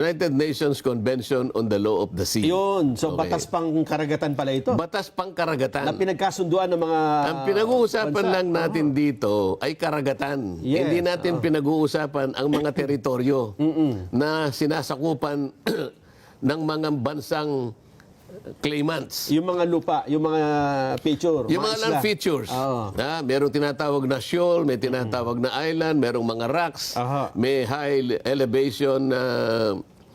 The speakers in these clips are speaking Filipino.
United Nations Convention on the Law of the Sea. Yun. So, Okay. batas pang karagatan pala ito. Batas pangkaragatan. Na pinagkasunduan ng mga Ang pinag-uusapan bansa. lang natin dito ay karagatan. Yes, Hindi natin pinag-uusapan ang mga teritoryo na sinasakupan ng mga bansang claimants. Yung mga lupa, yung mga feature. Yung mga land isla. features. Oo. Merong tinatawag na shoal, may tinatawag na island, merong mga rocks, Aha. may high elevation,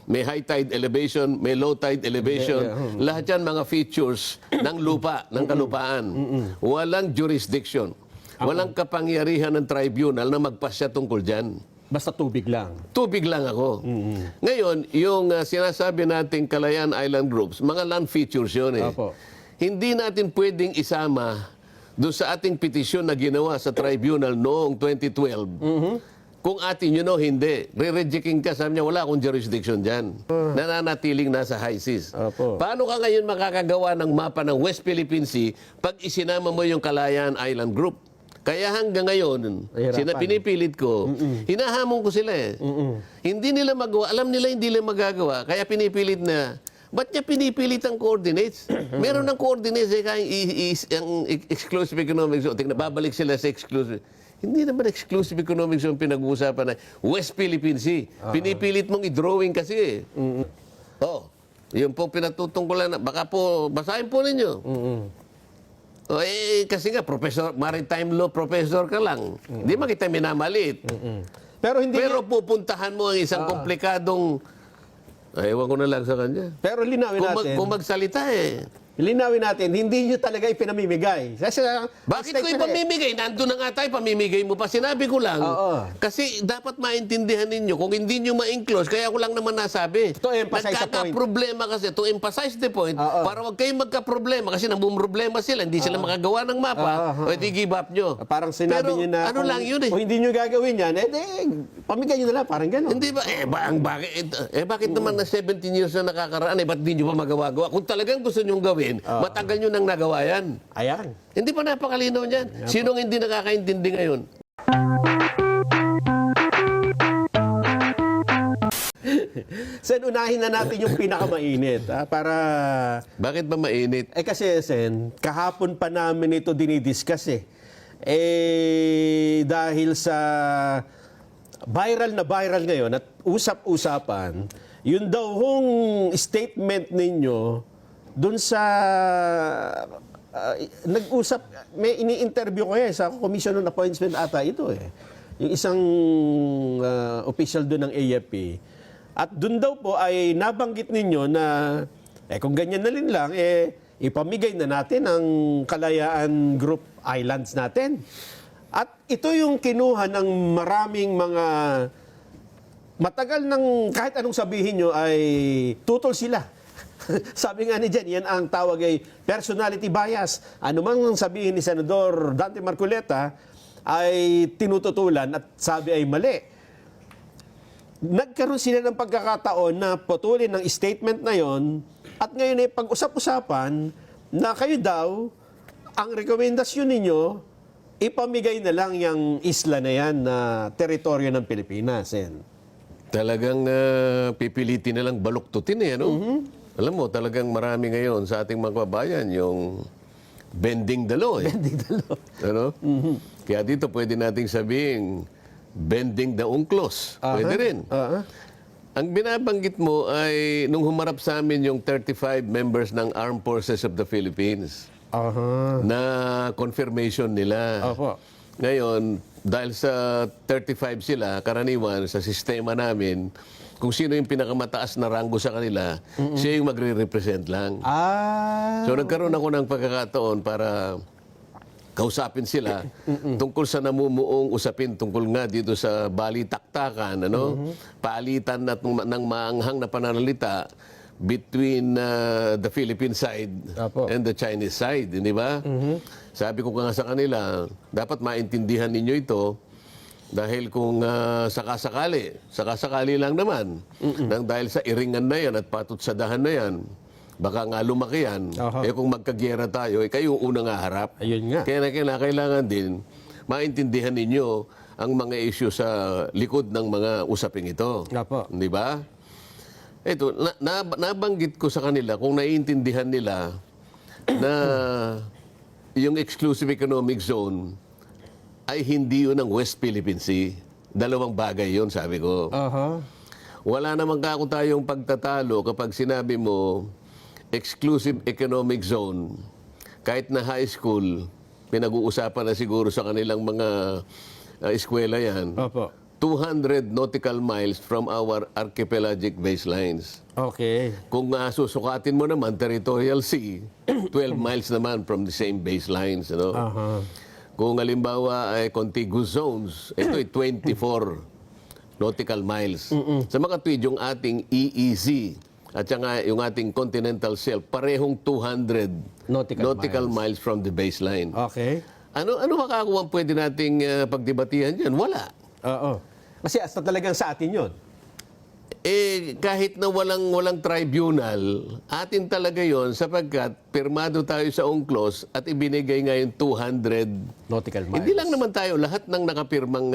may high tide elevation, may low tide elevation. Lahat yan mga features ng lupa, ng kalupaan. Walang jurisdiction. Walang kapangyarihan ng tribunal na magpasya tungkol dyan. Basta tubig lang. Tubig lang ako. Ngayon, yung sinasabi nating Kalayaan Island Groups, mga land features yun eh. Opo. Hindi natin pwedeng isama doon sa ating petisyon na ginawa sa tribunal noong 2012. Kung atin yun o hindi, re-rejecting ka, sabi niya, wala akong jurisdiction dyan. Nananatiling nasa high seas. Opo. Paano ka ngayon makakagawa ng mapa ng West Philippine Sea pag isinama mo yung Kalayaan Island Group? Kaya hanggang ngayon, Nahirapan. pinipilit ko, hinahamon ko sila eh. Hindi nila magawa, alam nila hindi nila magagawa, kaya pinipilit na. Ba't niya pinipilit ang coordinates? Meron ng coordinates eh, kaya ang exclusive economic zone. Tingnan, babalik sila sa exclusive. Hindi naman exclusive economic zone pinag-uusapan na West Philippine Sea. Pinipilit mong i-drawing kasi eh. Oh, yun po pinatutungkulan na. Baka po, basahin po ninyo. Kasi nga, maritime law professor ka lang. Hindi man kita minamalit. Pero hindi Pero pupuntahan mo ang isang komplikadong... ewan ko na lang sa kanya. pero linawin natin. Kung magsalita eh. Linawin natin, hindi nyo talaga ipinamimigay. Kasi, Bakit ko ipamimigay? Nandun na nga tayo, pamimigay mo pa. Sinabi ko lang. Oo. Kasi dapat maintindihan ninyo. Kung hindi nyo ma-enclose, kaya ko lang naman nasabi. To emphasize the point. Nagkaka-problema kasi. To emphasize the point, Oo. para wag kayong magka-problema. Kasi namumroblema sila. Hindi sila makagawa ng mapa. O di give up nyo. Parang sinabi Pero nyo na, ano lang yun eh. kung hindi nyo gagawin yan, pamigay nyo na lang, parang gano'n. Hindi ba? Bakit naman na 17 years na nakakaraan, ba't di nyo pa magawa-gawa? Kung talagang gusto nyong gawin, matagal nyo nang nagawa yan. Ayan. Hindi pa napakalinaw niyan. Sinong hindi nakakaintindi ngayon? Sen, unahin na natin yung pinakamainit. Para... Bakit ba mainit? kasi, Sen, kahapon pa namin ito dinidiscuss eh. Dahil sa viral na viral ngayon at usap-usapan, yun daw hong statement ninyo doon sa nag-usap, may ini-interview ko sa Commission on Appointments ata ito eh. Yung isang official doon ng AFP. At doon daw po ay nabanggit ninyo na kung ganyan na rin lang, ipamigay na natin ang Kalayaan Group Islands natin. At ito yung kinuha ng maraming mga matagal ng kahit anong sabihin nyo ay tutol sila. Sabi nga ni Jen, yan ang tawag ay personality bias. Ano mang sabihin ni Senador Dante Marcoleta ay tinututulan at sabi ay mali. Nagkaroon sila ng pagkakataon na putulin ng statement na yon at ngayon ay pag-usap-usapan na kayo daw, ang rekomendasyon ninyo, ipamigay na lang yung isla na yan na teritoryo ng Pilipinas. Talagang pipilitin na lang baluktutin eh, ano? Alam mo, talagang marami ngayon sa ating mga kababayan yung bending the law eh. Bending the law. Ano? Kaya dito pwede nating sabihin, bending the unclos. Pwede rin. Ang binabanggit mo ay nung humarap sa amin yung 35 members ng Armed Forces of the Philippines na confirmation nila. Opo. Ngayon, dahil sa 35 sila, karaniwan sa sistema namin, kung sino yung pinakamataas na ranggo sa kanila, siya yung magre-represent lang. So nagkaroon ako ng pagkakataon para kausapin sila tungkol sa namumuong usapin tungkol nga dito sa balitaktakan, ano? Paalitan ng maanghang na pananalita between the Philippine side and the Chinese side, di ba? Sabi ko nga sa kanila, dapat maintindihan ninyo ito dahil kung sakasakali lang naman, nang dahil sa iringan na yan at patutsadahan na yan, baka nga lumaki yan, kung magkagyera tayo, kayo unang haharap. Ayun nga. Kaya kailangan din maintindihan ninyo ang mga issue sa likod ng mga usaping ito. Opo. Di ba? ito, nabanggit ko sa kanila kung naiintindihan nila na yung exclusive economic zone ay hindi yun ang West Philippine Sea. Dalawang bagay yun, sabi ko. Wala naman kako tayong pagtatalo kapag sinabi mo exclusive economic zone. Kahit na high school, pinag-uusapan na siguro sa kanilang mga eskwela yan. Opo. 200 nautical miles from our archipelagic baselines. Okay. Kung susukatin mo naman, territorial sea, 12 miles naman from the same baselines. You know? Kung halimbawa ay contiguous zones, ito ay 24 nautical miles. Sa mga tweed, yung ating EEZ at saka yung ating continental shelf, parehong 200 nautical miles from the baseline. Okay. Ano makakuha pwede nating pagdebatihan dyan? Wala. Oo. Kasi hasta talagang sa atin yun. Kahit na walang tribunal, atin talaga yon sapagkat pirmado tayo sa UNCLOS at ibinigay ngayon 200 nautical miles. Hindi lang naman tayo, lahat ng nakapirmang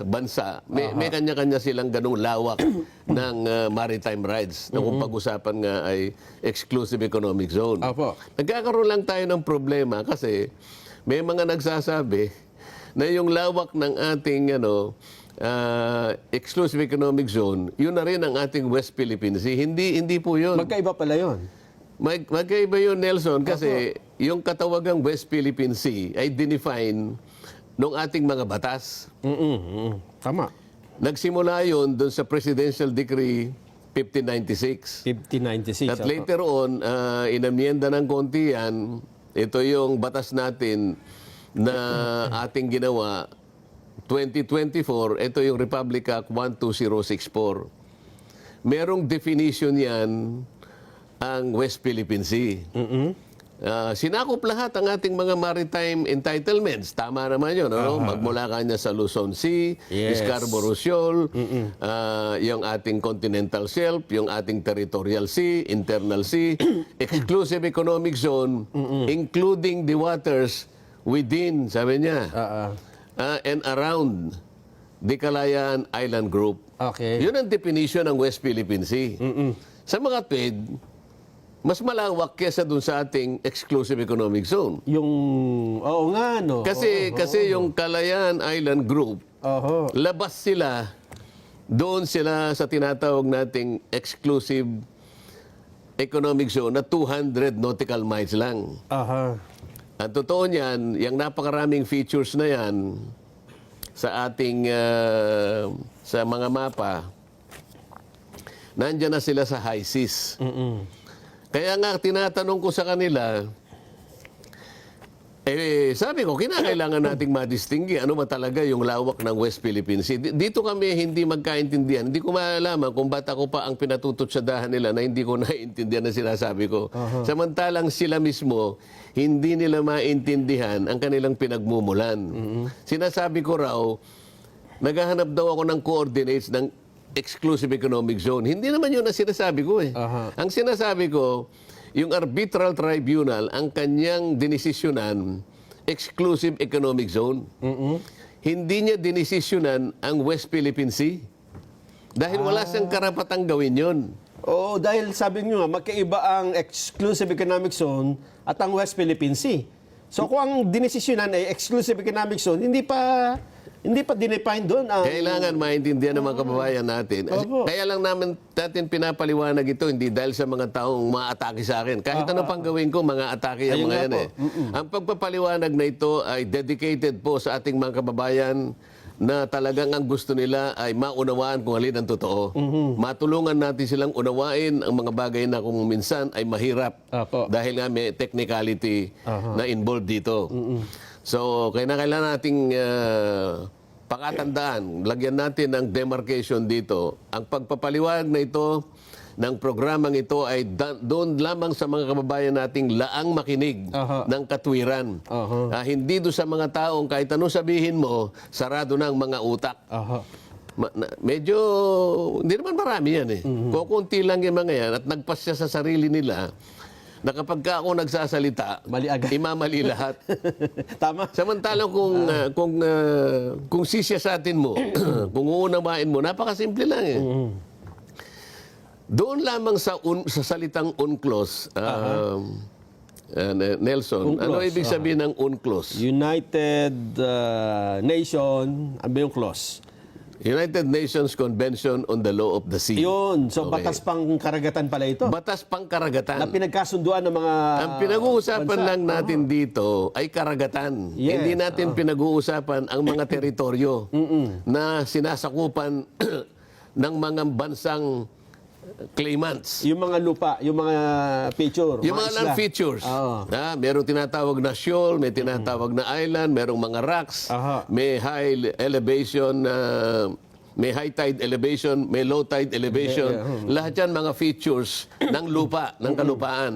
bansa, may kanya-kanya silang ganung lawak ng maritime rights na kung pag-usapan nga ay exclusive economic zone. Opo. Nagkakaroon lang tayo ng problema kasi may mga nagsasabi na yung lawak ng ating exclusive economic zone, yun na rin ang ating West Philippine Sea. Hindi po yun. Magkaiba pala yun. Magkaiba yun, Nelson, kasi yung katawagang West Philippine Sea ay dinefine ng ating mga batas. Tama. Nagsimula yun doon sa Presidential Decree 1596. 1596. At later on, inamyenda ng konti yan. Ito yung batas natin na ating ginawa 2024, ito yung Republic Act 12064. Merong definition yan ang West Philippine Sea. Sinakop lahat ang ating mga maritime entitlements. Tama naman yun. Ano? Magmula kanya sa Luzon Sea, Scarborough Shoal, yung ating continental shelf, yung ating territorial sea, internal sea, exclusive economic zone, including the waters within, sabi niya, and around the Kalayaan Island Group. Okay. Yun ang definition ng West Philippine Sea. Sa mga tweed, mas malawak kesa dun sa ating exclusive economic zone. Yung, oo nga, no? Kasi yung Kalayaan Island Group, labas sila, doon sila sa tinatawag nating exclusive economic zone na 200 nautical miles lang. Ang totoo niyan, yung napakaraming features na yan sa ating, sa mga mapa, nandyan na sila sa high seas. Kaya nga, tinatanong ko sa kanila, sabi ko, kinakailangan nating madistinggi ano ba talaga yung lawak ng West Philippine Sea. Dito kami hindi magkaintindihan. Hindi ko malaman kung ba't ako pa ang pinatututsadahan nila na hindi ko naiintindihan na sinasabi ko. Samantalang sila mismo, hindi nila maintindihan ang kanilang pinagmumulan. Sinasabi ko raw, naghahanap daw ako ng coordinates ng exclusive economic zone. Hindi naman yun ang sinasabi ko eh. Ang sinasabi ko, yung arbitral tribunal, ang kanyang dinesisyonan, exclusive economic zone. Hindi niya dinesisyonan ang West Philippine Sea. Dahil wala siyang karapatang gawin yun. Oo, dahil sabi nyo nga, magkaiba ang exclusive economic zone at ang West Philippine Sea. So kung ang dinesisyonan ay exclusive economic zone, hindi pa dinefine doon ang... Kailangan maintindihan ng mga kababayan natin. Kaya lang natin pinapaliwanag ito, hindi dahil sa mga taong maatake sa akin. Kahit ano pang gawin ko, mga atake yung mga yan eh. Ang pagpapaliwanag na ito ay dedicated po sa ating mga kababayan na talagang ang gusto nila ay maunawaan kung alin ang totoo. Matulungan natin silang unawain ang mga bagay na kung minsan ay mahirap. Dahil nga may technicality na involved dito. So, kailangan nating pakatandaan, lagyan natin ng demarcation dito. Ang pagpapaliwanag na ito ng programang ito ay doon lamang sa mga kababayan nating laang makinig ng katwiran. Hindi doon sa mga taong kahit anong sabihin mo, sarado ng mga utak. Medyo, hindi naman marami yan eh. Kukunti lang yung mga yan at nagpasya sa sarili nila na kapag ka ako nagsasalita, mali agad. imamali lahat. Tama. Samantalang kung sisyasatin mo, kung uunawain mo, napakasimple lang eh. Doon lamang sa salitang UNCLOS, Nelson, ano UNCLOS, ibig sabihin ng UNCLOS? United Nation, ano ba yung clause? United Nations Convention on the Law of the Sea. Yun, so Okay. batas pang karagatan pala ito. Batas pangkaragatan. Na pinagkasunduan ng mga Ang pinag-uusapan bansa. lang natin dito ay karagatan. Yes, Hindi natin pinag-uusapan ang mga teritoryo na sinasakupan ng mga bansang claimants. Yung mga lupa, yung mga feature, Yung mga isla. land features. Oo. Merong tinatawag na shoal, may tinatawag na island, merong mga rocks, Aha. may high elevation, may high tide elevation, may low tide elevation. Lahat yan mga features ng lupa, ng kalupaan.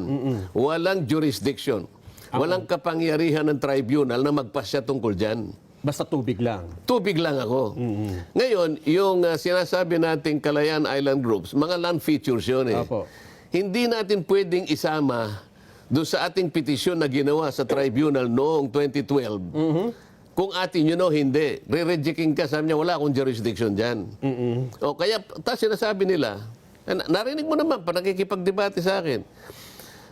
Walang jurisdiction. Walang kapangyarihan ng tribunal na magpasya tungkol dyan. Basta tubig lang. Tubig lang ako. Ngayon, yung sinasabi nating Kalayaan Island Groups, mga land features yun eh. Opo. Hindi natin pwedeng isama doon sa ating petisyon na ginawa sa tribunal noong 2012. Kung atin yun o hindi, re-rejecting ka, sabi niya, wala akong jurisdiction dyan. O kaya, sinasabi nila, narinig mo naman, pa nakikipagdebate sa akin,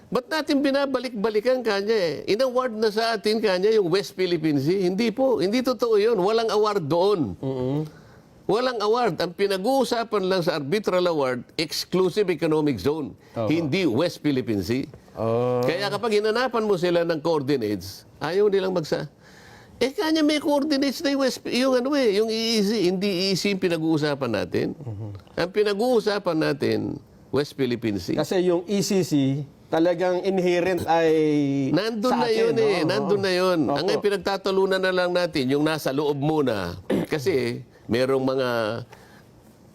ba't natin binabalik-balikan kanya eh? In-award na sa atin kanya yung West Philippine Sea. Hindi po. Hindi totoo yun. Walang award doon. Walang award. Ang pinag-uusapan lang sa arbitral award, exclusive economic zone. Hindi West Philippine Sea. Kaya kapag hinanapan mo sila ng coordinates, ayaw nilang kanya may coordinates na yung EEZ. Hindi EEZ yung pinag-uusapan natin. Ang pinag-uusapan natin, West Philippine Sea. Kasi yung ECC, talagang inherent ay Nandun sa na atin, yun eh. oo. Nandun na yun. Opo. Ang pinagtatalunan na lang natin, yung nasa loob muna. Kasi merong mga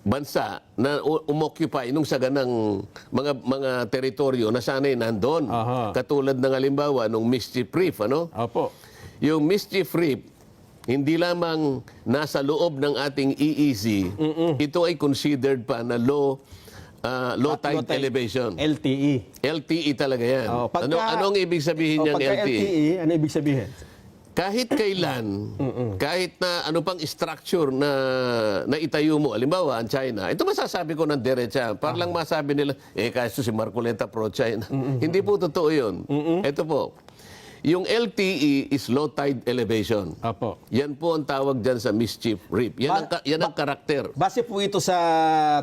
bansa na umoccupy nung saganang mga teritoryo na sana'y nandun. Aha. Katulad ng halimbawa, nung Mischief Reef, ano? Opo. Yung Mischief Reef, hindi lamang nasa loob ng ating EEZ, ito ay considered pa na low tide elevation. LTE. LTE talaga yan. Oh, Anong ibig sabihin niyang pagka LTE? LTE, ano ibig sabihin? Kahit kailan, kahit na ano pang structure na itayo mo, halimbawa ang China, ito masasabi ko ng derecha, para lang masabi nila, kasi si Marcoleta pro-China. Hindi po totoo yun. Ito po, yung LTE is low tide elevation. Opo. Yan po ang tawag dyan sa Mischief Reef. Yan ang karakter. Base po ito sa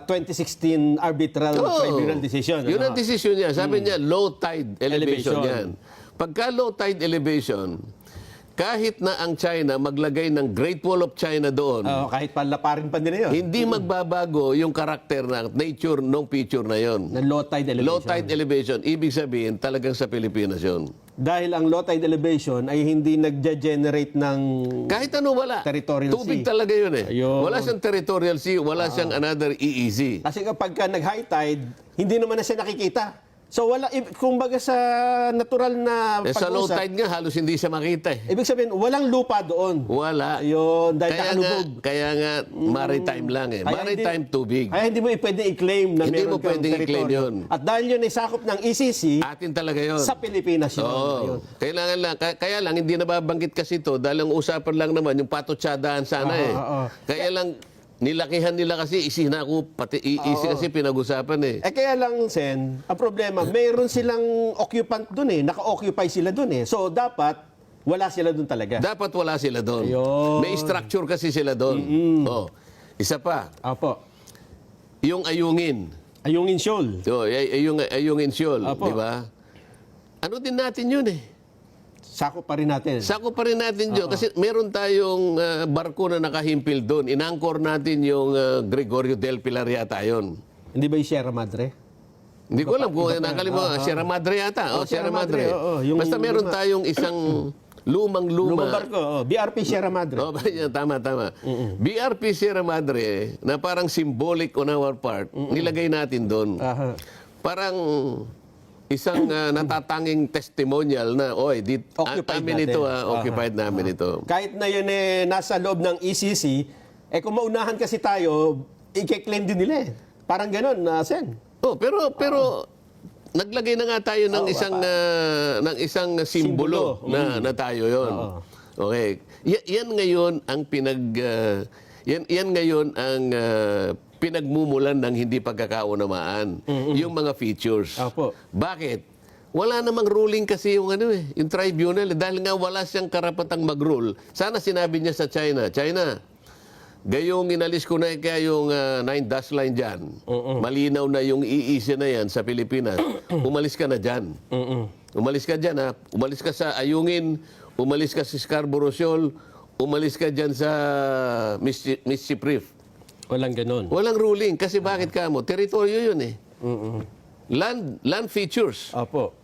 2016 arbitral tribunal decision. Yun ang ano? decision niya. Sabi niya, low tide elevation Elevation. yan. Pagka low tide elevation, kahit na ang China maglagay ng Great Wall of China doon, Kahit palaparin pa nila yun. hindi magbabago yung karakter na nature ng feature na yon. Na low tide elevation. Low tide elevation, ibig sabihin talagang sa Pilipinas yun. Dahil ang low tide elevation ay hindi nagja-generate ng Kahit ano wala. Territorial Tubig sea. talaga yun eh. Ayun. Wala siyang territorial sea, wala siyang another EEZ. Kasi kapag nag-high tide, hindi naman na siya nakikita. So wala, kumbaga sa natural na Sa low pag-usap, tide nga, halos hindi siya makita eh. ibig sabihin, walang lupa doon. Wala. Ayun, dahil nakalubog. Kaya nga, maritime lang eh. Kaya Maritime tubig. Kaya hindi mo pwede i-claim na Hindi meron mo kang pwedeng i-claim teritoryo. yun. At dahil yun ay sakop ng ECC, Atin talaga yun. sa Pilipinas yun. Oo. Ayun. Kailangan lang. Kaya lang, hindi nababanggit kasi ito dahil ang usapan lang naman, yung patutsadahan sana eh. oo. Kaya lang, nilakihan nila kasi, isina ko, pati isi kasi pinag-usapan eh. Kaya lang, Sen, ang problema, mayroon silang occupant dun eh. Naka-occupy sila dun eh. So, dapat, wala sila dun talaga. Dapat wala sila doon. Ayun. May structure kasi sila doon. Oh. Isa pa, Opo. yung ayungin. Ayungin Shoal. Oh, ayungin Shoal, Apo. di ba? Ano din natin yun eh. Sakop pa rin natin. Sako pa rin natin yun. Kasi meron tayong barko na nakahimpil doon. Inangkor natin yung Gregorio del Pilar yata yun. Hindi ba yung Sierra Madre? Hindi ko alam kung nakalimutan. Sierra Madre yata. Oh, Sierra Madre. oo. Yung Basta meron tayong isang lumang-luma. Lumang barko. BRP Sierra Madre. Oh, tama. BRP Sierra Madre na parang symbolic on our part, nilagay natin doon. Aha. Parang isang natatanging testimonial na, Occupied amin natin. ito, occupied namin ito. Kahit na yun eh, nasa loob ng ECC, kung maunahan kasi tayo, i-claim din nila eh. Parang ganun, Sen. Oh, pero naglagay na nga tayo ng isang simbolo na tayo 'yon. Okay. Yan ngayon ang yan ngayon ang pinagmumulan ng hindi pagkakaunamaan. Yung mga features. Opo. Bakit? Wala namang ruling kasi yung yung tribunal dahil nga wala siyang karapatang mag-rule. Sana sinabi niya sa China, gayong inalis ko na kaya yung 9 dash line dyan. Malinaw na yung EEC na yan sa Pilipinas. Umalis ka na dyan. Umalis ka dyan, ha? Umalis ka sa Ayungin, umalis ka sa Scarborough Shoal, umalis ka dyan sa Mississippi Reef. Walang ganun. Walang ruling. Kasi bakit ka mo? Teritoryo yun eh. Land features. Opo.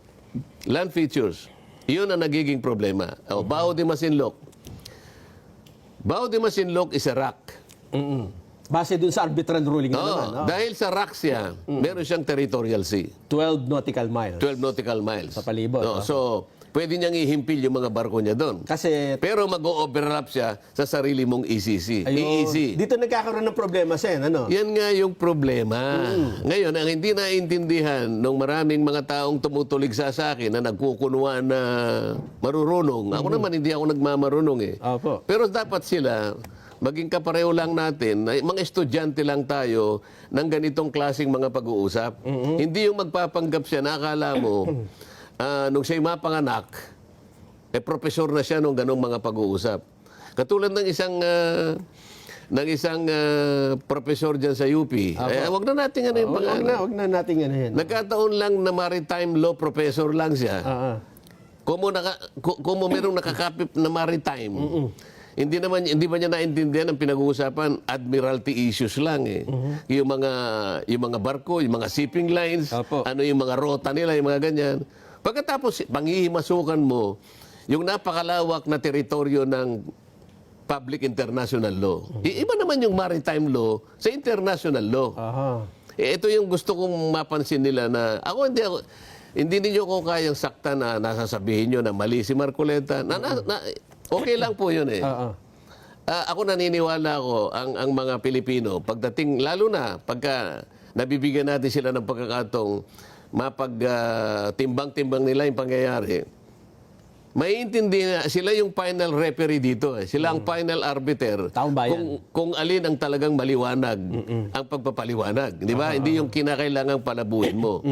Land features. Yun ang nagiging problema. Baho de Masinloc. Baho de Masinloc is a rock. Base dun sa arbitral ruling na naman. No? Dahil sa rock siya, meron siyang territorial sea. 12 nautical miles. 12 nautical miles. Sa palibot, no? So, pwede niyang ihimpil yung mga barko niya doon. Kasi Pero mag-o-overlap siya sa sarili mong ECC. EEC. dito nagkakaroon ng problema, Sen. Ano? Yan nga yung problema. Ngayon, ang hindi naintindihan ng maraming mga taong tumutulig sa akin na nagkukunwa na marurunong. Ako naman, hindi ako nagmamarunong eh. Opo. Pero dapat sila, maging kapareho lang natin, mga estudyante lang tayo ng ganitong klaseng mga pag-uusap. Hindi yung magpapanggap siya na akala mo, nung siya'y mapanganak, profesor na siya nung ganong mga pag-uusap. Katulad ng isang profesor dyan sa UP. Wag na natin ano yung pangalan. Wag na natin ano yan. Nagkataon lang na maritime law professor lang siya. Kung merong nakakapip na maritime, hindi ba niya naintindihan ang pinag-uusapan admiralty issues lang eh. Yung mga barko, yung mga shipping lines, Opo. ano yung mga rota nila, yung mga ganyan. Pagkatapos panghihimasukan mo yung napakalawak na teritoryo ng public international law. Iba naman yung maritime law sa international law. Ito yung gusto kong mapansin nila na hindi ninyo ko kayang sakta na nasasabihin nyo na mali si Marcoleta. Okay lang po yun eh. Ako naniniwala ko ang mga Pilipino pagdating, lalo na pagka nabibigyan natin sila ng pagkakatong timbang-timbang nila yung pangyayari, maiintindihan sila yung final referee dito eh. Sila ang final arbiter Taong bayan. kung alin ang talagang maliwanag ang pagpapaliwanag. Di ba? Hindi yung kinakailangang palabuhin mo.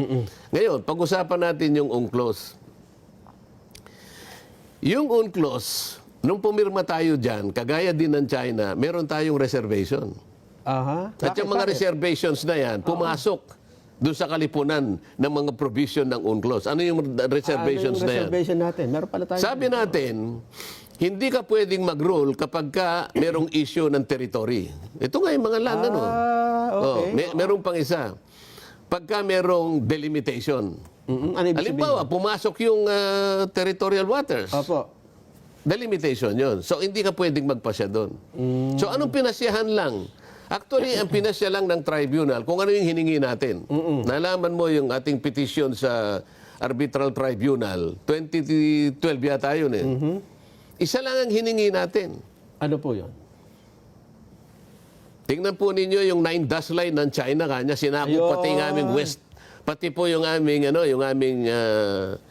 Ngayon, pag-usapan natin yung UNCLOS. Yung UNCLOS, nung pumirma tayo dyan, kagaya din ng China, meron tayong reservation. At yung mga reservations na yan, pumasok doon sa kalipunan ng mga provision ng UNCLOS. Ano yung reservations na yan? Reservation natin? Meron pala tayo. Sabi natin, hindi ka pwedeng mag-rule kapag ka merong issue ng territory. Ito nga yung mga land, ano? Okay. Merong pang isa. Pagka merong delimitation. Ano ibig Halimbawa, pumasok yung territorial waters. Opo. Delimitation yon. So, hindi ka pwedeng magpasya doon. So, anong pinasyahan lang? Actually, ang pinasya lang ng tribunal, kung ano yung hiningi natin. Nalaman mo yung ating petition sa arbitral tribunal, 2012 yata yun eh. Isa lang ang hiningi natin. Ano po yun? Tingnan po ninyo yung 9 dash line ng China kanya, sinakop pati ng aming west. Pati po yung aming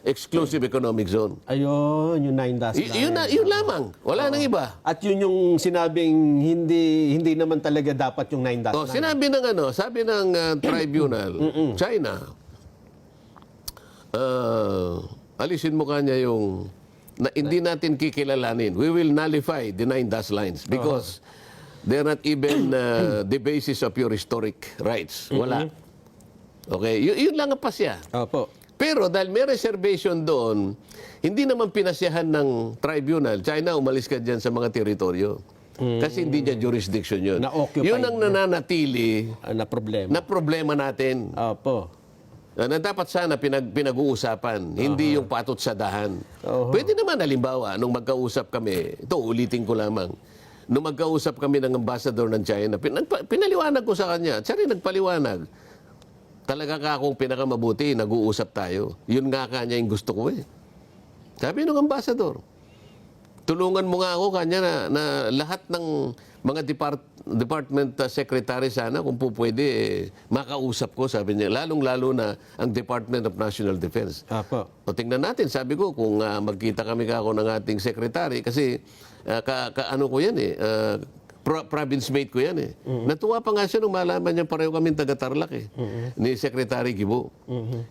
exclusive economic zone. Ayun, yung 9 dash line. Yun lamang. Wala nang iba. At yun yung sinabing hindi naman talaga dapat yung 9 dash line. Sabi ng tribunal, China, alisin mo kanya yung hindi natin kikilalanin. We will nullify the 9 dash lines because they're not even the basis of your historic rights. Wala. Okay, yun lang ang pasya. Opo. Pero dahil may reservation doon, hindi naman pinasyahan ng tribunal, China, umalis ka dyan sa mga teritoryo. Kasi hindi niya jurisdiction yun. Na-occupied Yun ang nananatili Na problema. na problema natin. Opo. Na dapat sana pinag-uusapan, hindi yung patot sa dahan. Pwede naman, halimbawa, nung magkausap kami, ito ulitin ko lamang, nung magkausap kami ng ambassador ng China, pinaliwanag ko sa kanya, siya rin nagpaliwanag. Talaga ka akong pinakamabuti, nag-uusap tayo. Yun nga kanya yung gusto ko eh. Sabi ng ambassador, tulungan mo nga ako kanya na lahat ng mga department secretary sana kung po pwede makausap ko, sabi niya. Lalong-lalo na ang Department of National Defense. Opo. O tingnan natin, sabi ko, kung magkita kami ako ng ating secretary, kasi ano ko yan eh, province mate ko yan eh. Natuwa pa nga siya nung malaman niya pareho kami taga-Tarlac eh. Ni Secretary Gibo.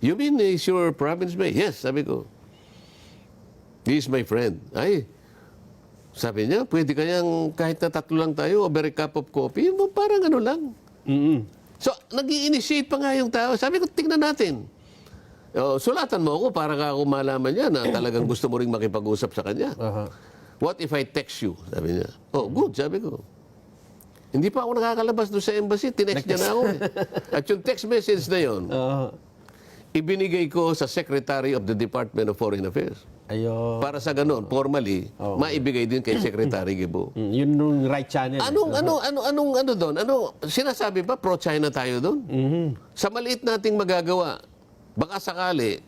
You mean he's your province mate? Yes, sabi ko. He is my friend. Ay, sabi niya, pwede kayang kahit na tatlo lang tayo, over a cup of coffee, parang ano lang. So, nag-i-initiate pa nga yung tao. Sabi ko, tingnan natin. Sulatan mo ako para ka ako malaman niya na talagang gusto mo ring makipag-usap sa kanya. What if I text you? Sabi niya. Oh, good, sabi ko. Hindi pa ako nakakalabas doon sa embassy. Tinext niya na ako eh. At yung text message na yun, ibinigay ko sa Secretary of the Department of Foreign Affairs. Ayun. Para sa ganun, formally, maibigay din kay Secretary Gibo. Yun yung right channel. Anong doon? Sinasabi ba pro-China tayo doon? Sa maliit nating magagawa, baka sakali,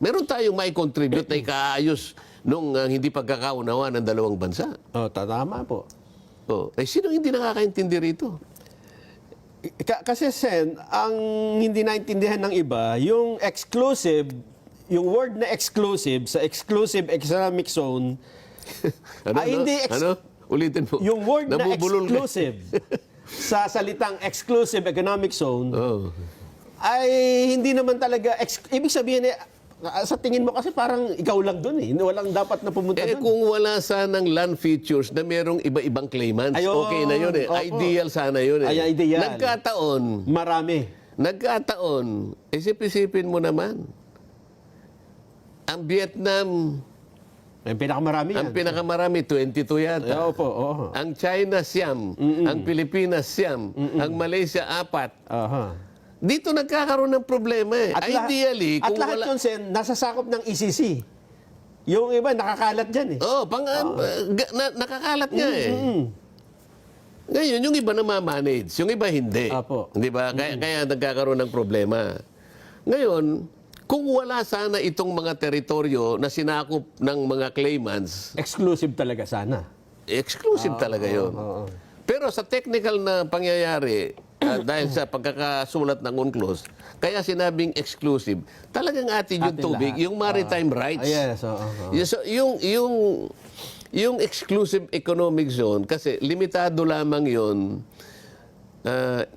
meron tayong may contribute na ikaayos nung hindi pagkakaunawa ng dalawang bansa. Tama po. Sino hindi nakakaintindi rito? Kasi Sen, ang hindi naintindihan ng iba, yung exclusive, yung word na exclusive sa exclusive economic zone, Ulitin mo. yung word na Nabubulol ka. exclusive sa salitang exclusive economic zone, ay hindi naman talaga, ibig sabihin sa tingin mo kasi parang ikaw lang doon eh. Walang dapat na pumunta doon. Kung wala sanang land features na merong iba-ibang claimants, Ayun, okay na yun eh. opo. Ideal sana yun eh. Ay, ideal. Nagkataon, isip-isipin mo naman, ang Vietnam, Ang pinakamarami yan. ang pinakamarami, 22 yata. Opo. Ang China, siyam. Ang Pilipinas, siyam. Ang Malaysia, 4. Dito nagkakaroon ng problema eh. Ideally, At kung lahat wala... yun, Sen, nasasakop ng ECC. Yung iba, nakakalat dyan eh. Nakakalat nga eh. Ngayon, yung iba namamanage, yung iba hindi. Apo. Di ba? Kaya nagkakaroon ng problema. Ngayon, kung wala sana itong mga teritoryo na sinakop ng mga claimants, Exclusive talaga sana. exclusive talaga yon. Pero sa technical na pangyayari, dahil sa pagkakasulat ng UNCLOS, kaya sinabing exclusive, talagang atin yung Atin tubig, lahat. yung maritime rights. Yes, So, yung exclusive economic zone, kasi limitado lamang yun.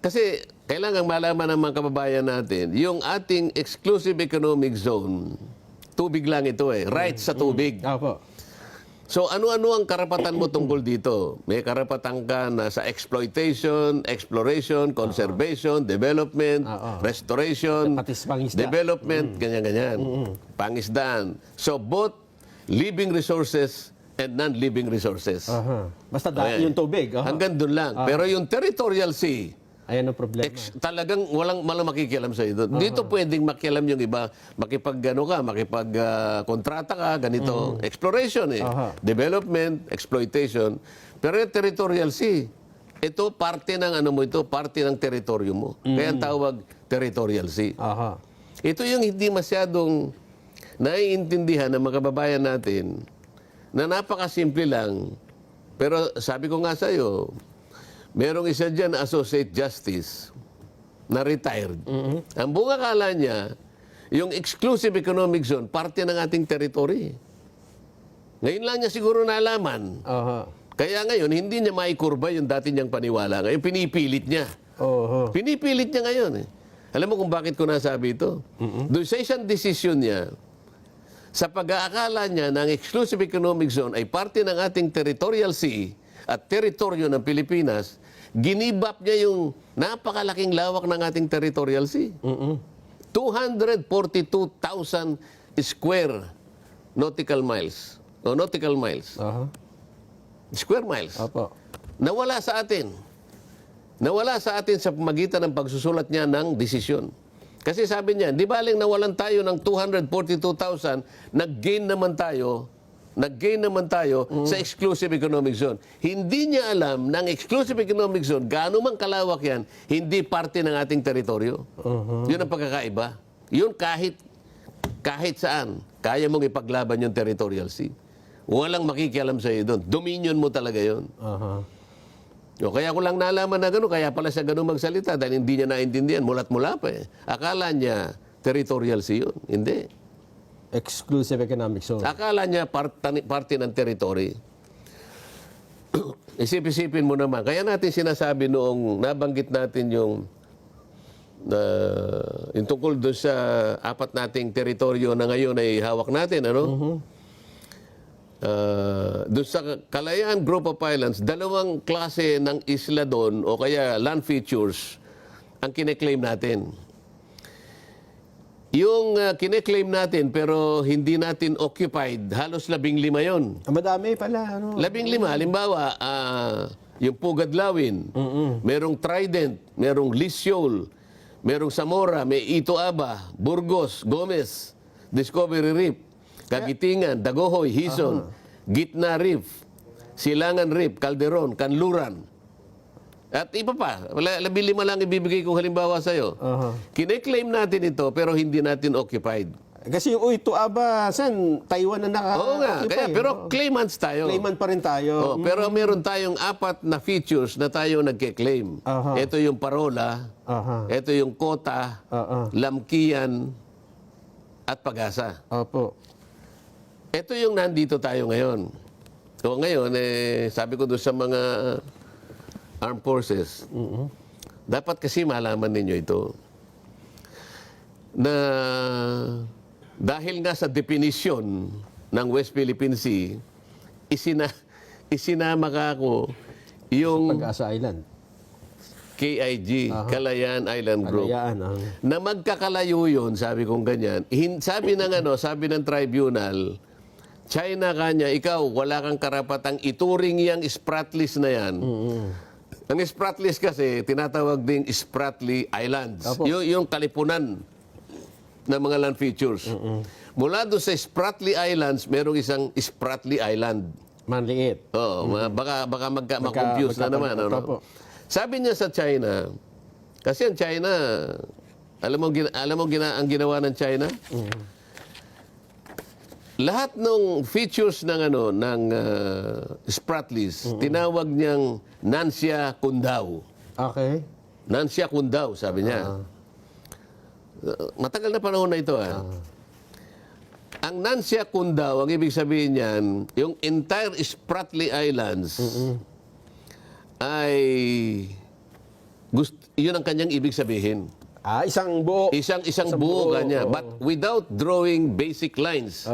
Kasi kailangan malaman ng mga kababayan natin, yung ating exclusive economic zone, tubig lang ito eh, rights sa tubig. Opo. So ano-ano ang karapatan mo tungkol dito? May karapatan ka na sa exploitation, exploration, conservation, development, restoration, Pati sa pangisda. development, ganyan-ganyan. Pangisdaan. So both living resources and non-living resources. Basta Ayan. yung tubig. Hanggang doon lang. Pero yung territorial sea, Ayan ang problema. talagang walang makikialam sa iyo. Dito pwedeng makialam yung iba, makipag-kontrata ka, ganito. Exploration eh. Development, exploitation. Pero yung territorial sea, ito parte ng parte ng teritoryo mo. Kaya ang tawag territorial sea. Ito yung hindi masyadong naiintindihan ng mga kababayan natin na napakasimple lang. Pero sabi ko nga sa iyo, merong isa dyan na Associate Justice na retired. Ang buong akala niya, yung exclusive economic zone, parte ng ating territory. Ngayon lang niya siguro nalaman. Kaya ngayon, hindi niya maikurba yung dati niyang paniwala. Ngayon, pinipilit niya. Pinipilit niya ngayon eh. Alam mo kung bakit ko nasabi ito? Doon sa isang desisyon niya, sa pag-aakala niya ng exclusive economic zone ay parte ng ating territorial sea at teritoryo ng Pilipinas, ginibap niya yung napakalaking lawak ng ating territorial sea. 242,000 square nautical miles. O nautical miles. Square miles. Nawala sa atin. Nawala sa atin sa pamagitan ng pagsusulat niya ng desisyon. Kasi sabi niya, di baling nawalan tayo ng 242,000, nag-gain naman tayo sa exclusive economic zone. Hindi niya alam ng exclusive economic zone, gaano man kalawak yan, hindi parte ng ating teritoryo. Yun ang pagkakaiba. Yun kahit saan, kaya mong ipaglaban yung territorial sea. Walang makikialam sa iyo doon. Dominion mo talaga yun. O, kaya ko lang nalaman na gano'n, kaya pala siya gano'n magsalita dahil hindi niya naintindihan, mulat-mula pa eh. Akala niya territorial sea yun. Hindi. Exclusive economic zone. Akala niya parte ng territory. isip-isipin mo naman. Kaya natin sinasabi noong nabanggit natin yung tungkol doon sa apat nating teritoryo na ngayon ay hawak natin, ano? Doon sa Kalayaan Group of Islands, dalawang klase ng isla doon o kaya land features ang kine-claim natin. Yung kine-claim natin pero hindi natin occupied, halos 15 yon. Madami pala. Ano? 15, halimbawa, yung Pugadlawin, merong Trident, merong Lisyol, merong Zamora, may Ito Aba, Burgos, Gomez, Discovery Reef, Kagitingan, Dagohoy, Hison, Gitna Reef, Silangan Reef, Calderon, Kanluran. At iba pa, 15 lang ibibigay kong halimbawa sa'yo. Kine-claim natin ito pero hindi natin occupied. Kasi yung Ito Aba, San, Taiwan na Oo nga, kaya, pero claimants tayo. Claimant pa rin tayo. Pero meron tayong 4 na features na tayo nagke-claim. Ito yung Parola, ito yung Kota, Lamkian, at Pag-asa. Opo. Ito yung nandito tayo ngayon. So ngayon, sabi ko doon sa mga armed forces, dapat kasi malaman ninyo ito, na dahil nga sa definisyon ng West Philippine Sea, isinama ka ako yung Pag-asa Island. KIG, Kalayaan Island Group. Kalayaan, Na magkakalayo yun, sabi kong ganyan. Sabi ng tribunal, China kanya, ikaw, wala kang karapatang ituring yung Spratlys na yan. Ang Spratlys kasi, tinatawag ding Spratly Islands. Yung kalipunan ng mga land features. Mula doon sa Spratly Islands, merong isang Spratly Island. Manliit. Oo, baka ma-confuse na naman. Ano? Sabi niya sa China, kasi ang China, alam mo ang ginawa ng China? Lahat ng features ng Spratlys, tinawag niyang Nansya Kundao. Okay. Nansya Kundao, sabi niya. Matagal na panahon na ito. Ang Nansya Kundao, ang ibig sabihin niyan, yung entire Spratly Islands ay yun ang kanyang ibig sabihin. Isang buo. Isang buo kanya. But without drawing basic lines.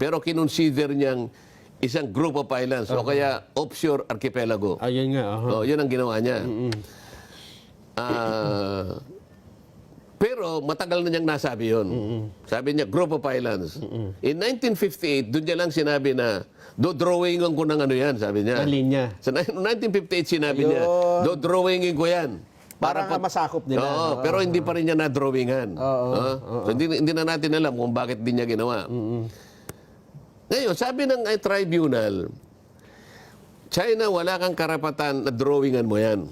Pero kinonsider niyang isang group of islands. O kaya offshore archipelago. Ayun nga. Yun ang ginawa niya. Pero matagal na niyang nasabi yun. Sabi niya, group of islands. In 1958, doon niya lang sinabi na, do-drawingan ko ng ano yan, sabi niya. Ang linya. Sa 1958, sinabi niya, do-drawingin ko yan. Para nga masakop nila. Pero hindi pa rin niya na-drawingan. So, hindi na natin alam kung bakit din niya ginawa. Ngayon, sabi ng tribunal, China, wala kang karapatan na drawingan mo yan.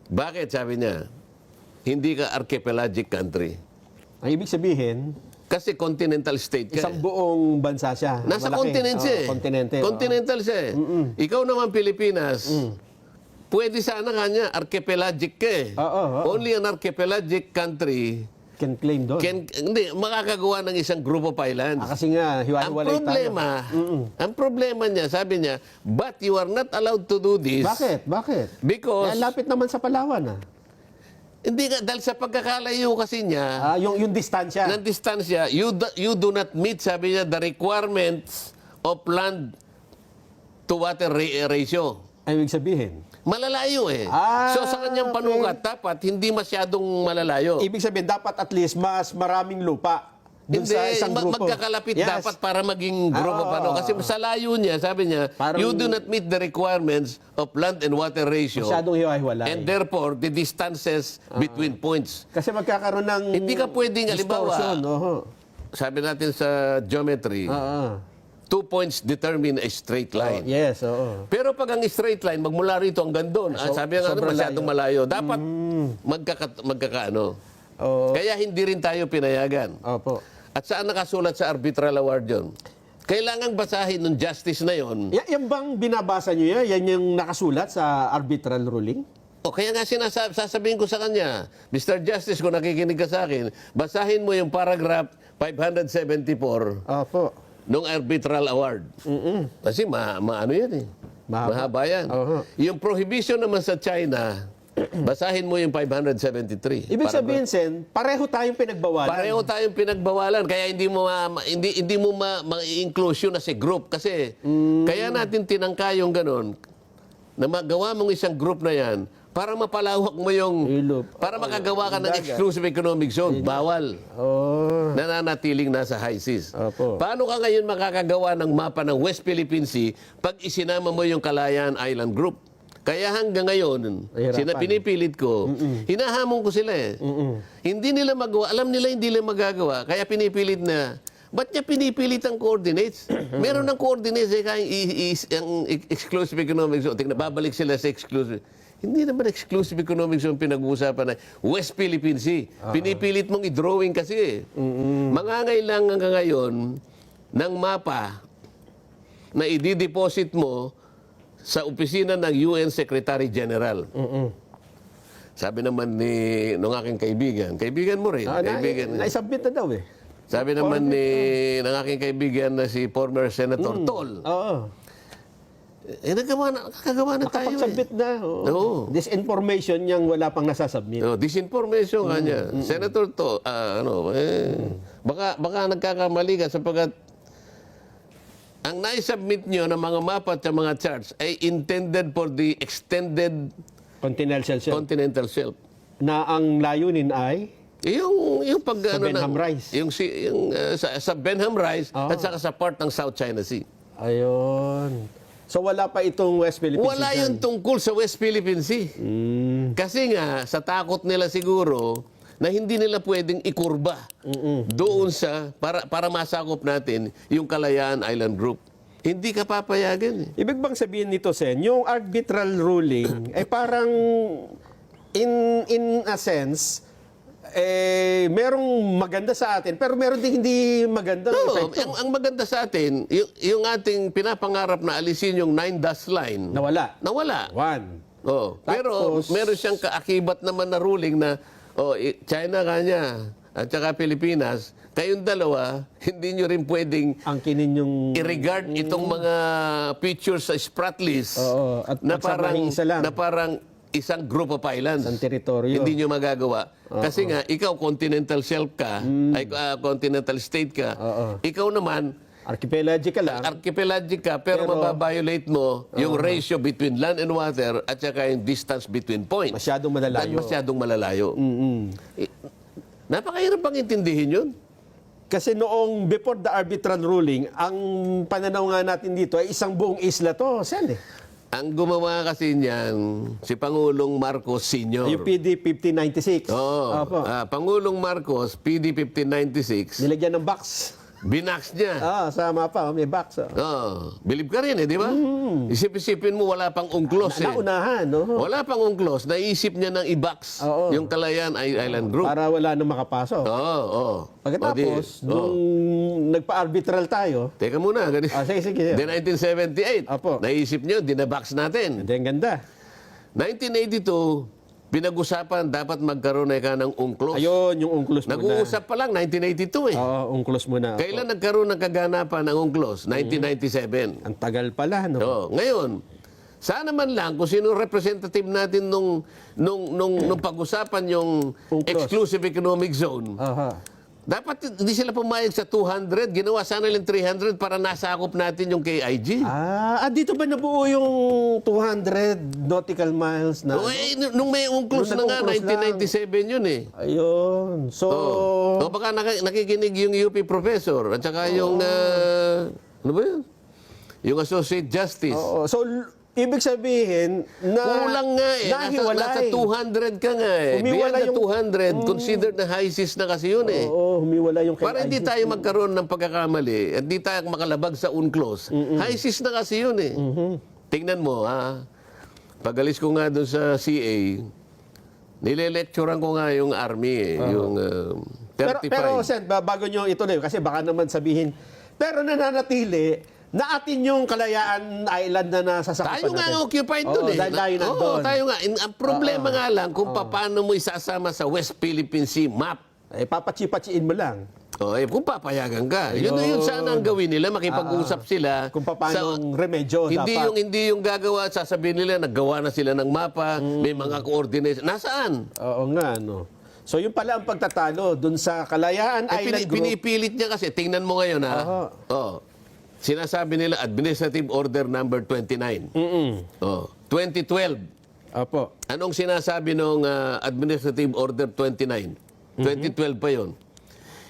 Bakit, sabi niya? Hindi ka archipelagic country. Ang ibig sabihin, kasi continental state ka. isang buong bansa siya. Nasa Malaki. continent siya. Kontinente. Continental siya. Ikaw naman Pilipinas, pwede sana kanya, archipelagic ka eh. Only an archipelagic country can claim doon. hindi, makakagawa ng isang group of islands. Kasi nga, hiwa-hiwalay ang problema niya, sabi niya, but you are not allowed to do this. Bakit? Because, lapit naman sa Palawan. hindi nga, dahil sa pagkakalayo kasi niya, yung distansya. ng distansya, you do not meet, sabi niya, the requirements of land to water ratio. Ang ibig sabihin? Malalayo eh. So sa kanyang panukat, dapat hindi masyadong malalayo. Ibig sabihin, dapat at least mas maraming lupa dun Hindi, sa isang grupo. magkakalapit dapat para maging grupo pa. Kasi sa layo niya, sabi niya, you do not meet the requirements of land and water ratio. Masyadong hiwa-hiwalay. And therefore, the distances between points. Kasi magkakaroon ng Hindi ka pwedeng, halimbawa, distortion. sabi natin sa geometry, 2 points determine a straight line. Yes, Pero pag ang straight line, magmula rito hanggang doon, sabi nga masyadong malayo. Dapat magkakaano. Kaya hindi rin tayo pinayagan. Opo. At saan nakasulat sa arbitral award yun? Kailangang basahin ng justice na yun. Yan bang binabasa nyo yan? Yan yung nakasulat sa arbitral ruling? O kaya nga sasabihin ko sa kanya, Mr. Justice, kung nakikinig ka sa akin, basahin mo yung paragraph 574 Opo. nung arbitral award. Kasi maano yan eh. Mahaba yan. Yung prohibition naman sa China, basahin mo yung 573. Ibig sabihin, Sen, pareho tayong pinagbawalan. Pareho tayong pinagbawalan, kaya hindi mo ma-inclusion as a group. Kasi, kaya natin tinangka yung ganun, na magawa mong isang group na yan, para mapalawak mo yung, para makagawa ka ng exclusive economic zone, bawal. Nananatiling nasa high seas. Paano ka ngayon makakagawa ng mapa ng West Philippine Sea pag isinama mo yung Kalayaan Island Group? Kaya hanggang ngayon, pinipilit ko, hinahamon ko sila eh. Hindi nila magawa, alam nila hindi nila magagawa, kaya pinipilit na. Ba't niya pinipilit ang coordinates? Meron ng coordinates eh, kaya ang exclusive economic zone. Tingnan, babalik sila sa exclusive. Hindi naman exclusive economic zone pinag-uusapan na West Philippine Sea. Pinipilit mong i-drawing kasi eh. Mangangailangan ka ngayon ng mapa na i-deposit mo sa opisina ng UN Secretary General. Sabi naman nung aking kaibigan mo rin. Na-submit na daw eh. Sabi naman ng aking kaibigan na si former Senator Tol. Nakakagawa na tayo Nakapag-submit na. Disinformation niyang wala pang nasasubmit. Disinformation kanya. Senator Tol, baka nagkakamali ka sapagkat ang naisubmit nyo ng mga mapa at mga charts ay intended for the extended continental shelf. Na ang layunin ay yung pag sa Benham Rise. Sa Benham Rise at saka sa part ng South China Sea. Ayun. So wala pa itong West Philippine Sea? Wala yung tungkol sa West Philippine Sea. Kasi nga, sa takot nila siguro na hindi nila pwedeng ikurba doon sa, para masakop natin yung Kalayaan Island Group. Hindi ka papayagan. Ibig bang sabihin nito, Sen, yung arbitral ruling ay parang in a sense, merong maganda sa atin, pero meron din hindi maganda epekto. Ang maganda sa atin, yung ating pinapangarap na alisin yung 9-dash line. Nawala. Pero meron siyang kaakibat naman na ruling na China kanya at saka Pilipinas, kayong dalawa, hindi nyo rin pwedeng angkinin yung i-regard itong mga features sa Spratlys na parang isang group of islands. Isang teritoryo. Hindi nyo magagawa. Kasi nga, ikaw continental shelf ka, ay continental state ka. Ikaw naman, archipelagic ka lang. Archipelagic ka, pero mababiolate mo yung ratio between land and water at saka yung distance between points. Masyadong malalayo. Masyadong malalayo. Napakahirap bang intindihin yun? Kasi noong before the arbitral ruling, ang pananaw nga natin dito ay isang buong isla to, Sen eh. Ang gumawa kasi niyan, si Pangulong Marcos Sr. Yung PD 1596. Pangulong Marcos, PD 1596. Nilagyan ng box. Binax niya. Sa mapa, may box. Believe ka rin di ba? Isip-isipin mo, wala pang ungklos Naunahan, Wala pang ungklos. Naisip niya ng i-box yung Kalayaan Island Group. Para wala nang makapasok. Pagkatapos, nung nagpa-arbitral tayo. Teka muna. Sige. Then 1978, naisip niyo, dinabox natin. Ang ganda. 1982, pinag-usapan, dapat magkaroon na ka ng UNCLOS. Ayun, yung UNCLOS muna. Nag-uusap pa lang, 1982 UNCLOS muna. Kailan nagkaroon ng kaganapan ng UNCLOS? 1997. Ang tagal pala, no? Ngayon, sana man lang kung sino representative natin nung pag-usapan yung UNCLOS. Exclusive Economic Zone. Dapat hindi sila pumayag sa 200, ginawa sana lang 300 para nasakop natin yung KIG. Dito ba nabuo yung 200 nautical miles na? Nung may UNCLOS na nga, 1997 yun eh. Ayun. So, baka nakikinig yung UP professor at saka yung, ano ba yun? Yung Associate Justice. So, ibig sabihin na kulang nga nasa 200 ka nga Humiwalay beyond the 200, considered na high seas na kasi yun eh. Humiwala yung para hindi tayo magkaroon ng pagkakamali at hindi tayo makalabag sa UNCLOS. High seas na kasi yun eh. Tingnan mo pag-alis ko nga doon sa CA, nile-lecturean ko nga yung Army yung 35. Pero Sen, bago nyo ituloy, kasi baka naman sabihin, pero nananatili na atin yung Kalayaan Island na nasasakapan natin. Tayo nga occupied doon eh. Tayo nga. Ang problema nga lang kung paano mo isasama sa West Philippine Sea map. Papachi-pachiin mo lang. Kung papayagan ka. Yun sana ang gawin nila, makipag-usap sila. Kung paano remedyo dapat. Hindi yung gagawa, sasabihin nila, naggawa na sila ng mapa, may mga coordinates. Nasaan? Oo nga, no. So yung pala ang pagtatalo dun sa Kalayaan Island Group. Pinipilit niya kasi, tingnan mo ngayon ha. Sinasabi nila, Administrative Order number 29. 2012. Opo. Anong sinasabi nung Administrative Order 29? 2012 pa yun.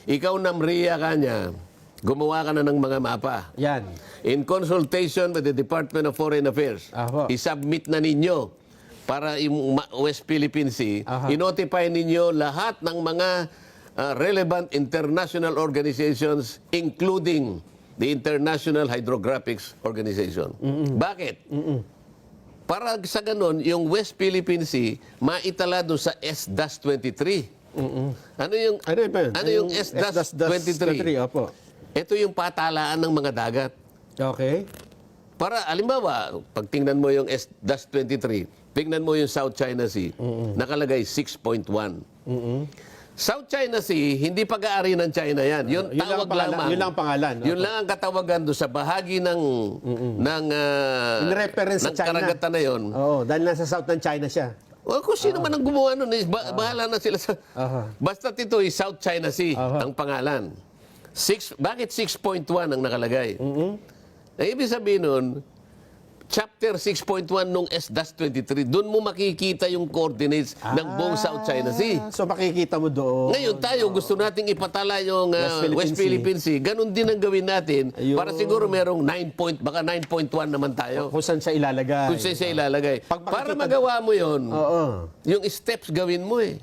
Ikaw NAMRIA ka niya, gumawa ka na ng mga mapa. Yan. In consultation with the Department of Foreign Affairs, Aho. isubmit na ninyo para yung West Philippine Sea, i-notify ninyo lahat ng mga relevant international organizations, including the International Hydrographics Organization. Bakit? Para sa ganun, yung West Philippine Sea, maitala doon sa S-23. Ano yung S-23? Opo. Ito yung patalaan ng mga dagat. Okay. Para, alimbawa, pag tingnan mo yung S-23, tingnan mo yung South China Sea, nakalagay 6.1. South China Sea, hindi pag-aari ng China yan. Yun tawag lamang. Yun lang ang pangalan. Yun lang ang katawagan doon sa bahagi ng In reference sa China. karagatan na yun. Oo, dahil nasa south ng China siya. Kung sino man ang gumawa nun, bahala na sila sa... Basta ito ay South China Sea ang pangalan. Bakit 6.1 ang nakalagay? Ang ibig sabihin nun, Chapter 6.1 nung S-23, doon mo makikita yung coordinates ng buong South China Sea. So makikita mo doon. Ngayon tayo gusto nating ipatala yung West Philippine Sea. Ganon din ang gawin natin para siguro merong baka 9.1 naman tayo. Kung saan siya ilalagay. Kung saan siya ilalagay. Para magawa mo yon, yung steps gawin mo eh.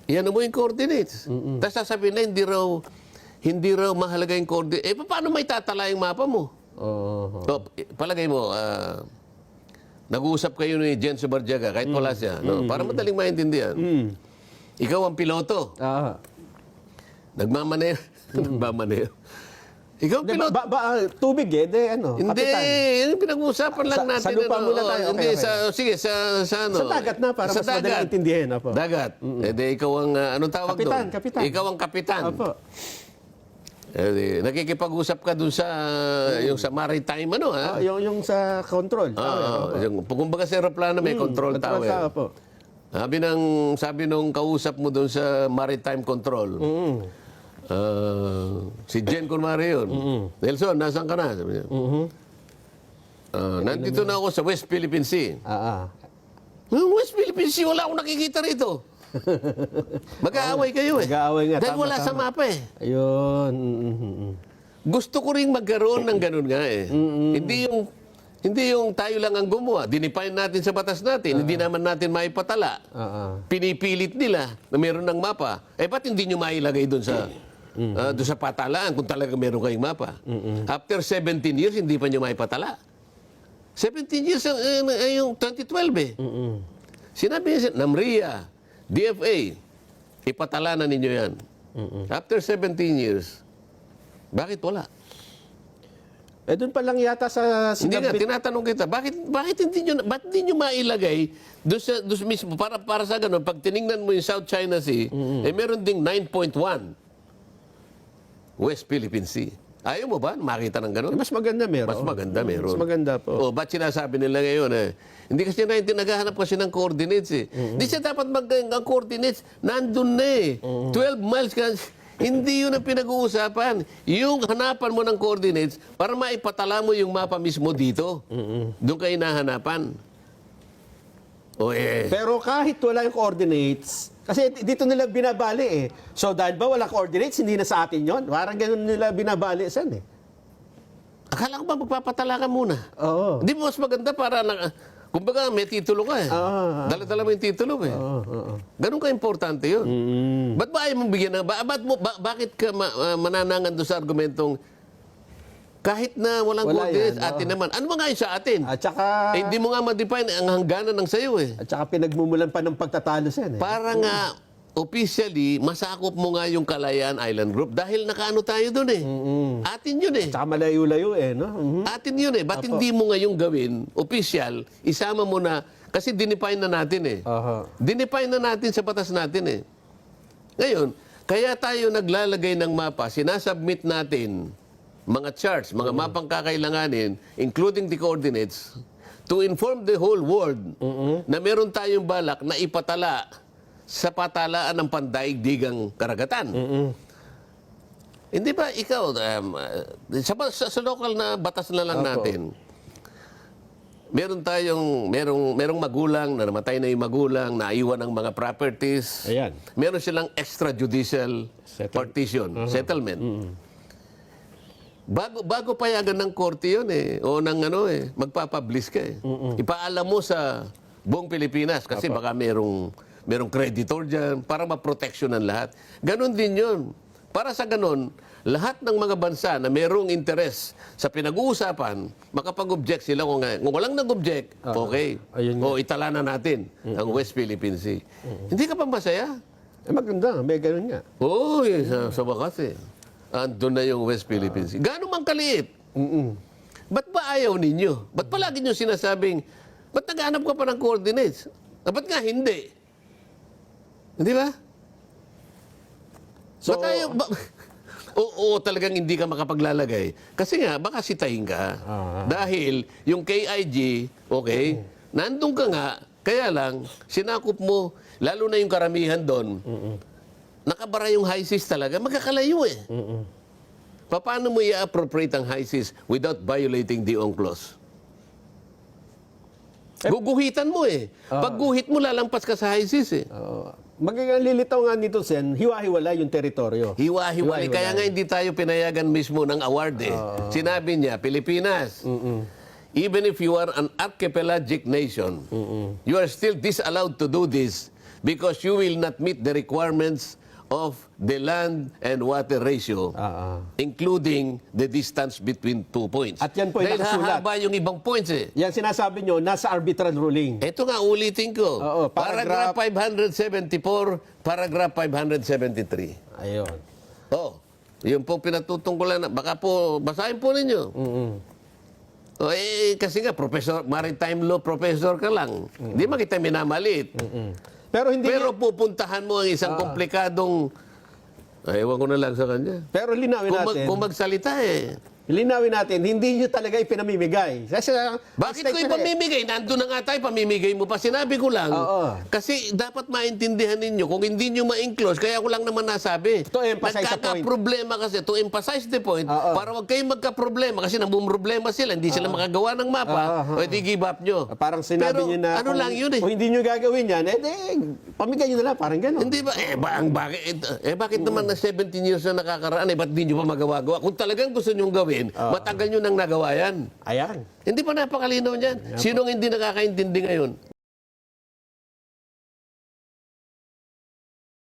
Yan mo yung coordinates. Tapos sasabihin na hindi raw mahalaga yung coordinates. Paano may tatala yung mapa mo? So, palagay mo, nag-uusap kayo ni Jen Subarjaga, kahit wala siya, no? Para madaling maintindihan. Ikaw ang piloto. Nagmamaneho. Nagmamaneho. Ikaw ang piloto. Tubig Hindi, yung pinag-uusapan lang natin. Sa lupa muna tayo. Hindi, sige, sa ano. Sa dagat na, para mas madaling intindihin. Dagat. Ikaw ang, anong tawag doon? Kapitan. Ikaw ang kapitan. Opo. Nakikipag-usap ka dun sa yung sa maritime ha? Yung sa control. Kumbaga sa aeroplano may control tower. Po. Sabi nung kausap mo dun sa maritime control. Si Jen kunwari yun. Nelson, nasaan ka na? Sabi niya. Nandito na ako sa West Philippine Sea. West Philippine Sea, wala akong nakikita rito. Mag-aaway kayo eh. Mag-aaway nga. Dahil wala sa mapa eh. Ayun. Gusto ko rin magkaroon ng ganun nga eh. Hindi yung tayo lang ang gumawa. Dinefine natin sa batas natin. Hindi naman natin maipatala. Pinipilit nila na meron ng mapa. Ba't hindi nyo mailagay doon sa patalaan kung talaga meron kayong mapa? After 17 years, hindi pa nyo maipatala. 17 years yung 2012 eh. Sinabi niya, NAMRIA, DFA, ipatala na ninyo yan. After 17 years, bakit wala? Doon pa lang yata sa... Hindi nga, tinatanong kita, bakit hindi nyo mailagay doon mismo, para sa ganun, pag tiningnan mo yung South China Sea, meron ding 9.1 West Philippine Sea. Ayaw mo ba makita ng ganun? Mas maganda meron. Mas maganda meron. Mas maganda po. Ba't sinasabi nila ngayon hindi kasi naghahanap kasi ng coordinates eh. Hindi siya dapat ang coordinates, nandun na eh. 12 miles ka. Hindi yun ang pinag-uusapan. Yung hanapan mo ng coordinates para maipatala mo yung mapa mismo dito. Doon ka hinahanapan. Pero kahit wala yung coordinates, kasi dito nila binabali eh. So dahil ba wala coordinates, hindi na sa atin yon. Parang ganun nila binabali saan eh. Akala ko ba magpapatala ka muna? Oo. Hindi mo mas maganda para kumbaga may titulo ka eh. Dala-dala mo yung titulo eh. Ganun ka-importante yun. Ba't ba ayaw mong bigyan bakit ka mananangan doon sa argumentong kahit na walang coordinates, atin naman. Ano ba nga yun sa atin? At saka... hindi mo nga ma-define ang hangganan ng sayo eh. At saka pinagmumulan pa ng pagtatalo sen eh. Para nga, officially, masakop mo nga yung Kalayaan Island Group dahil nakaano tayo doon eh. Atin yun eh. At saka malayo-layo eh, no? Atin yun eh. Ba't hindi mo ngayong gawin, official, isama mo na, kasi dinefine na natin eh. Dinefine na natin sa batas natin eh. Ngayon, Kaya tayo naglalagay ng mapa, sinasubmit natin mga charts, mga mapang kakailanganin, including the coordinates, to inform the whole world na meron tayong balak na ipatala sa patalaan ng pandaigdigang karagatan. Hindi ba ikaw, sa local na batas na lang natin, merong magulang na namatay na yung magulang, naiwan ng mga properties. Ayan. Meron silang extrajudicial partition, settlement. Bago payagan ng korte yun o ng magpapublish ka Ipaalam mo sa buong Pilipinas kasi baka merong creditor dyan para ma-protectionan lahat. Ganon din yun. Para sa ganon, lahat ng mga bansa na merong interes sa pinag-uusapan, makapag-object sila kung walang nag-object, okay. O itala na natin ang West Philippine Sea. Hindi ka pa masaya? Maganda, may ganun nga. Oo, sa wakas andun na yung West Philippine Sea. Gaano mang kaliit? Ba't ba ayaw ninyo? Ba't palagi nyo sinasabing, ba't naghanap ka pa ng coordinates? Ba't nga hindi? Hindi ba? So, ba't ayaw? Oo, talagang hindi ka makapaglalagay. Kasi nga, baka sitahin ka. Dahil yung KIG, okay, nandun ka nga, kaya lang, sinakop mo, lalo na yung karamihan doon, nakabara yung high seas talaga, magkakalayo Paano mo i-appropriate ang high seas without violating the UNCLOS? Guguhitan mo Pag guhit mo, lalampas ka sa high seas magiging lilitaw nga nito, Sen, hiwa-hiwala yung teritoryo. Hiwa-hiwalay. Kaya nga hindi tayo pinayagan mismo ng award Sinabi niya, Pilipinas, even if you are an archipelagic nation, you are still disallowed to do this because you will not meet the requirements of the land and water ratio, including the distance between 2 points. At yan po ay dahil nakasulat. hahaba yung ibang points Yan sinasabi nyo, nasa arbitral ruling. Ito nga, ulitin ko. Oo, paragraph 574, paragraph 573. Ayun. Yun po pinatutungkulan. Baka po, basahin po ninyo. Kasi nga, maritime law professor ka lang. Hindi man kita minamalit. Pero pupuntahan mo ang isang komplikadong... ewan ko na lang sa kanya. Pero linawin natin. Kung magsalita Linawin natin, hindi nyo talaga ipinamimigay. Bakit ko ipamimigay? Nandun na nga tayo, pamimigay mo pa. Sinabi ko lang. Kasi dapat maintindihan ninyo. Kung hindi nyo ma-enclose, kaya ko lang naman nasabi. To emphasize the point. Nagkaka-problema kasi. To emphasize the point, para wag kayong magka-problema. Kasi namumroblema sila. Hindi sila makagawa ng mapa. O di give up nyo. Parang sinabi nyo na, ano lang yun kung hindi nyo gagawin yan, pamigay nyo na lang, parang gano'n. Hindi ba? Bakit naman na 17 years na nakakaraan, ba't di nyo pa magawa-gawa? Kung talagang gusto nyong gawin, matagal nyo nang nagawa yan. Ayan. Hindi pa napakalinaw niyan. Sinong hindi nakakaintindi ngayon?